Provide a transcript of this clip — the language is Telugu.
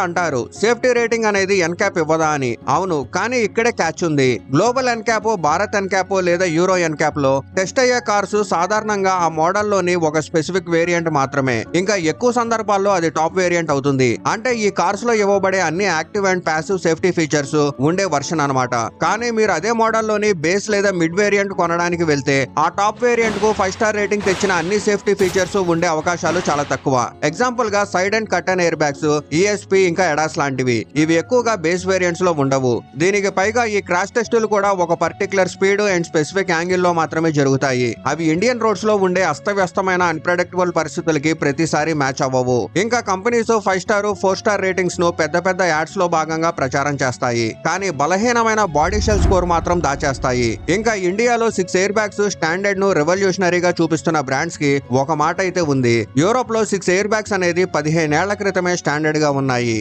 అంటారు సేఫ్టీ రేటింగ్ అనేది ఎన్క్యాప్ ఇవ్వదా అని. అవును, కానీ ఇక్కడే క్యాచ్ ఉంది. గ్లోబల్ ఎన్క్యాప్, భారత్ ఎన్క్యాప్ లేదా యూరో ఎన్క్యాప్ లో టెస్ట్ అయ్యే కార్స్ సాధారణంగా ఆ మోడల్ లోని ఒక స్పెసిఫిక్ వేరియంట్ మాత్రమే. ఇంకా ఎక్కువ సందర్భాల్లో అది టాప్ వేరియంట్ అవుతుంది. అంటే ఈ కార్స్ లో ఇవ్వబడే అన్ని active and passive safety features ఉండే వర్షన్ అన్నమాట. కానీ మీరు అదే మోడల్ లోని బేస్ లేదా మిడ్ వేరియంట్ కొనడానికి వెళ్తే ఆ టాప్ వేరియంట్ కు 5 స్టార్ రేటింగ్ తెచ్చిన అన్ని సేఫ్టీ ఫీచర్స్ ఉండే అవకాశాలు చాలా తక్కువ. ఎగ్జాంపుల్ గా side and curtain air bags, ESP ఇంకా ఎడాస్ లాంటివి. ఇవి ఎక్కువగా బేస్ వేరియంట్స్ లో ఉండవు. దీనికి పైగా ఈ క్రాష్ టెస్టులు కూడా ఒక particular speed and specific angle లో మాత్రమే జరుగుతాయి. అవి ఇండియన్ రోడ్స్ లో ఉండే అస్తవ్యస్తమైన అన్ప్రెడిక్టబుల్ పరిస్థితులకి ప్రతిసారి మ్యాచ్ అవ్వవు. ఇంకా కంపెనీస్ 5 స్టార్ 4 స్టార్ రేటింగ్స్ ను పెద్ద పెద్ద యాడ్స్ లో భాగంగా ప్రచారం చేస్తాయి. కానీ బలహీనమైన బాడీ షెల్ స్కోర్ మాత్రం దాచేస్తాయి. ఇంకా ఇండియాలో 6 ఎయిర్ బ్యాగ్స్ స్టాండర్డ్ ను రెవల్యూషనరీగా చూపిస్తున్న బ్రాండ్స్ కి ఒక మాట అయితే ఉంది. యూరోప్ లో 6 ఎయిర్ బ్యాగ్స్ అనేది 15 ఏళ్ల క్రితమే స్టాండర్డ్ గా ఉన్నాయి.